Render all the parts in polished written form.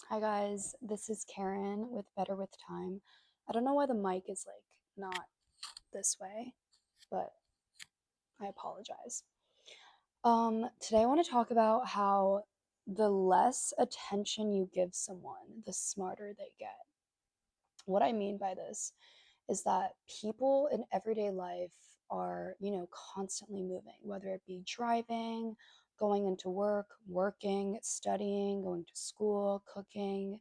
Hi guys, this is Karen with Better with Time. I don't know why the mic is like not this way, but I apologize. Today I want to talk about how the less attention you give someone, the smarter they get. What I mean by this is that people in everyday life are, constantly moving, whether it be driving, going into work, working, studying, going to school, cooking,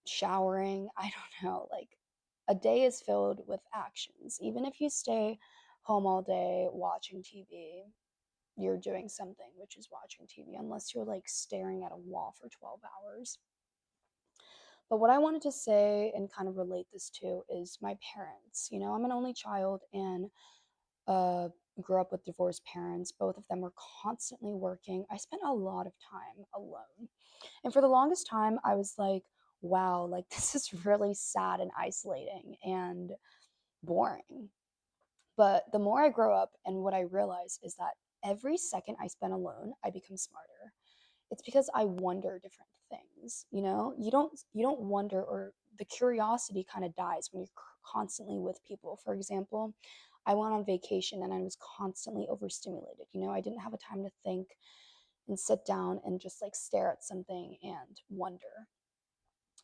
showering. I don't know. Like a day is filled with actions. Even if you stay home all day watching TV, you're doing something, which is watching TV, unless you're like staring at a wall for 12 hours. But what I wanted to say and kind of relate this to is my parents. I'm an only child and uh, grew up with divorced parents. Both of them were constantly working. I spent a lot of time alone. And for the longest time, I was like, wow, like this is really sad and isolating and boring. But the more I grow up and what I realize is that every second I spend alone, I become smarter. It's because I wonder different things, You don't wonder, or the curiosity kind of dies when you're constantly with people. For example, I went on vacation and I was constantly overstimulated. I didn't have a time to think and sit down and just like stare at something and wonder.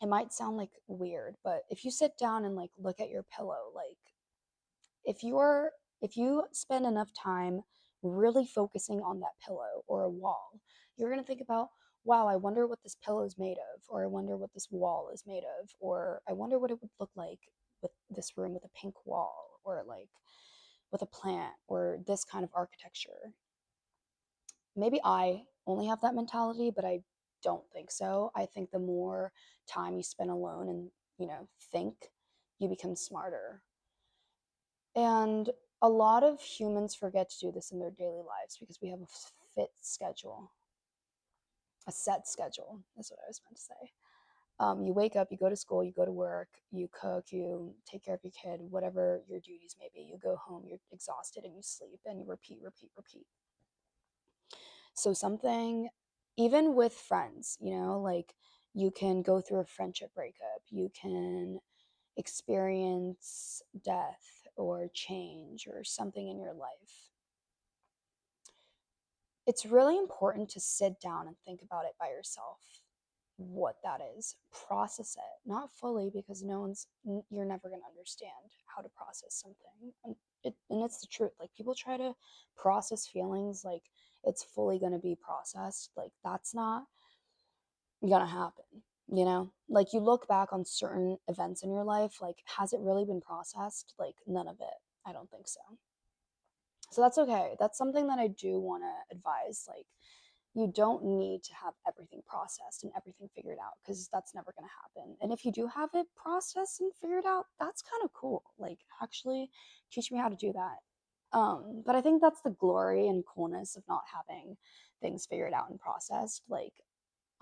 It might sound like weird, but if you sit down and like look at your pillow, like if you're if you spend enough time really focusing on that pillow or a wall, you're going to think about, wow, I wonder what this pillow is made of, or I wonder what this wall is made of, or I wonder what it would look like with this room with a pink wall, or like with a plant, or this kind of architecture. Maybe I only have that mentality, but I don't think so. I think the more time you spend alone and, think, you become smarter. And a lot of humans forget to do this in their daily lives because we have a fit schedule, a set schedule, is what I was meant to say. You wake up, you go to school, you go to work, you cook, you take care of your kid, whatever your duties may be. You go home, you're exhausted, and you sleep, and you repeat, repeat, repeat. So something, even with friends, like you can go through a friendship breakup, you can experience death or change or something in your life. It's really important to sit down and think about it by yourself, what that is. Process it, not fully, because you're never going to understand how to process something. And it's the truth. Like people try to process feelings like it's fully going to be processed. Like that's not going to happen. Like you look back on certain events in your life, like has it really been processed? Like none of it. I don't think so. So that's okay. That's something that I do want to advise. Like, you don't need to have everything processed and everything figured out because that's never going to happen. And if you do have it processed and figured out, that's kind of cool. Like, actually, teach me how to do that. But I think that's the glory and coolness of not having things figured out and processed. Like,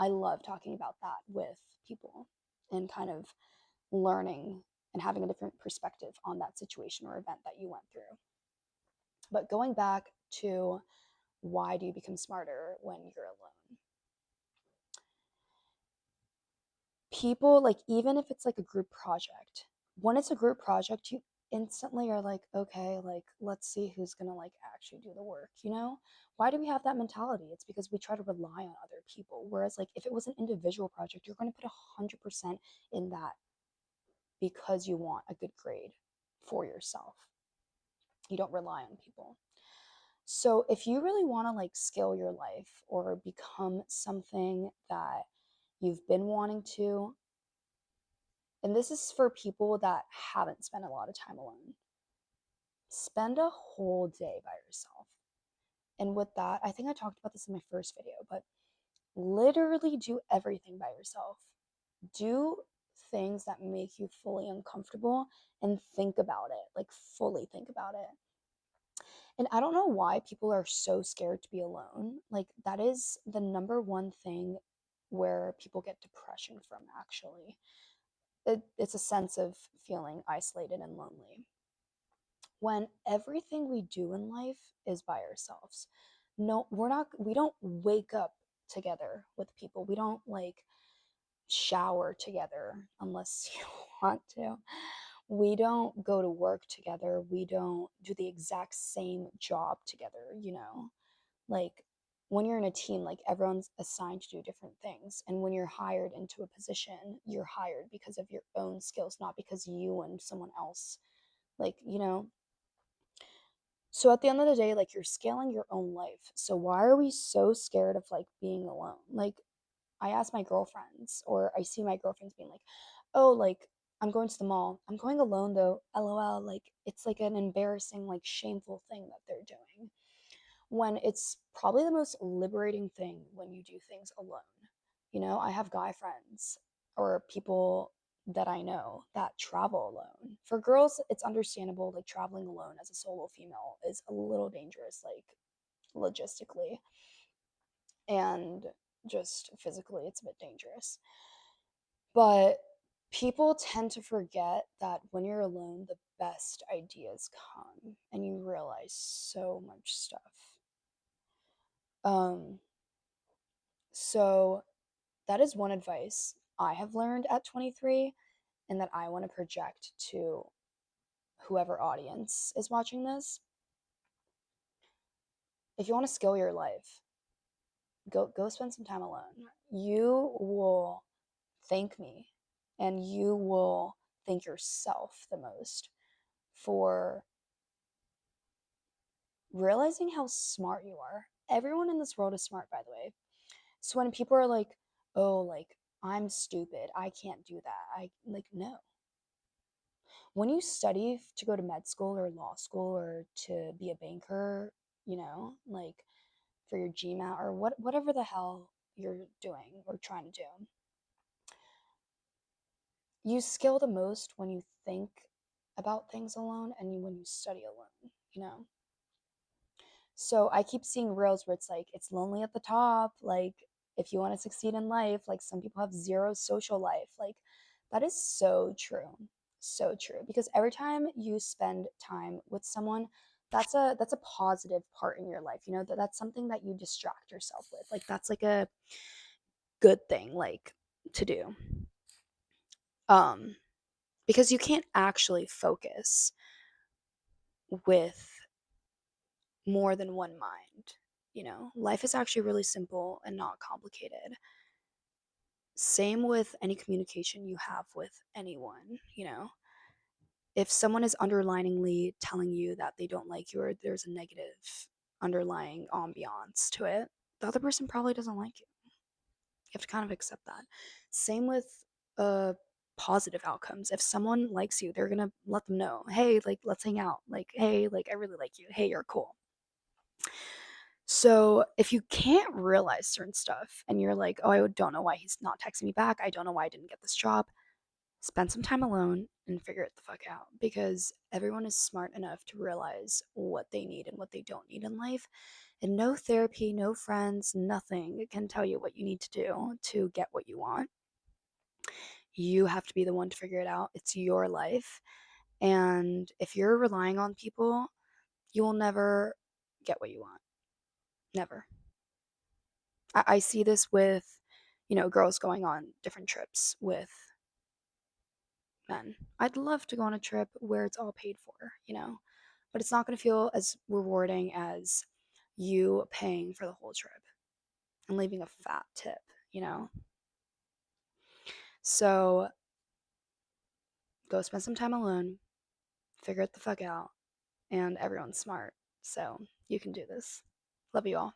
I love talking about that with people and kind of learning and having a different perspective on that situation or event that you went through. But going back to why do you become smarter when you're alone? People, like, even if it's like a group project, when it's a group project, you instantly are like, okay, like, let's see who's gonna like actually do the work. Why do we have that mentality? It's because we try to rely on other people. Whereas, like, if it was an individual project, you're gonna put 100% in that because you want a good grade for yourself. You don't rely on people. So if you really want to like scale your life or become something that you've been wanting to, and this is for people that haven't spent a lot of time alone, spend a whole day by yourself. And with that, I think I talked about this in my first video, but literally do everything by yourself. Do things that make you fully uncomfortable and think about it, like fully think about it. And I don't know why people are so scared to be alone. Like, that is the number one thing where people get depression from, actually. It's a sense of feeling isolated and lonely. When everything we do in life is by ourselves. No, we don't wake up together with people. We don't like shower together unless you want to. We don't go to work together. We don't do the exact same job together, you know? Like when you're in a team, like everyone's assigned to do different things. And when you're hired into a position, you're hired because of your own skills, not because you and someone else, like, you know? So at the end of the day, like you're scaling your own life. So why are we so scared of like being alone? Like I ask my girlfriends, or I see my girlfriends being like, oh, like, I'm going to the mall. I'm going alone though. LOL. Like, it's like an embarrassing, like, shameful thing that they're doing. When it's probably the most liberating thing when you do things alone. You know, I have guy friends or people that I know that travel alone. For girls, it's understandable, like, traveling alone as a solo female is a little dangerous, like, logistically and just physically, it's a bit dangerous. But people tend to forget that when you're alone, the best ideas come and you realize so much stuff. Um, so that is one advice I have learned at 23 and that I want to project to whoever audience is watching this. If you want to skill your life, go spend some time alone. You will thank me and you will thank yourself the most for realizing how smart you are. Everyone in this world is smart, by the way. So when people are like, oh, like, I'm stupid, I can't do that, I like, no. When you study to go to med school or law school or to be a banker, you know, like for your GMAT or whatever the hell you're doing or trying to do, you skill the most when you think about things alone and when you study alone, you know? So I keep seeing reels where it's like, it's lonely at the top. Like, if you want to succeed in life, like some people have zero social life. Like, that is so true. So true. Because every time you spend time with someone, that's a positive part in your life. You know, that's something that you distract yourself with. Like that's like a good thing, like to do. Um, because you can't actually focus with more than one mind. You know, life is actually really simple and not complicated. Same with any communication you have with anyone, you know. If someone is underliningly telling you that they don't like you or there's a negative underlying ambiance to it, the other person probably doesn't like you. You have to kind of accept that. Same with uh positive outcomes. If someone likes you, they're gonna let them know, hey, like let's hang out. Like, hey, like I really like you. Hey, you're cool. So if you can't realize certain stuff and you're like, oh, I don't know why he's not texting me back. I don't know why I didn't get this job. Spend some time alone and figure it the fuck out because everyone is smart enough to realize what they need and what they don't need in life. And no therapy, no friends, nothing can tell you what you need to do to get what you want. You have to be the one to figure it out. It's your life. And if you're relying on people, you will never get what you want. Never. I see this with, you know, girls going on different trips with men. I'd love to go on a trip where it's all paid for, you know, but it's not going to feel as rewarding as you paying for the whole trip and leaving a fat tip, you know? So go spend some time alone, figure it the fuck out, and everyone's smart. So you can do this. Love you all.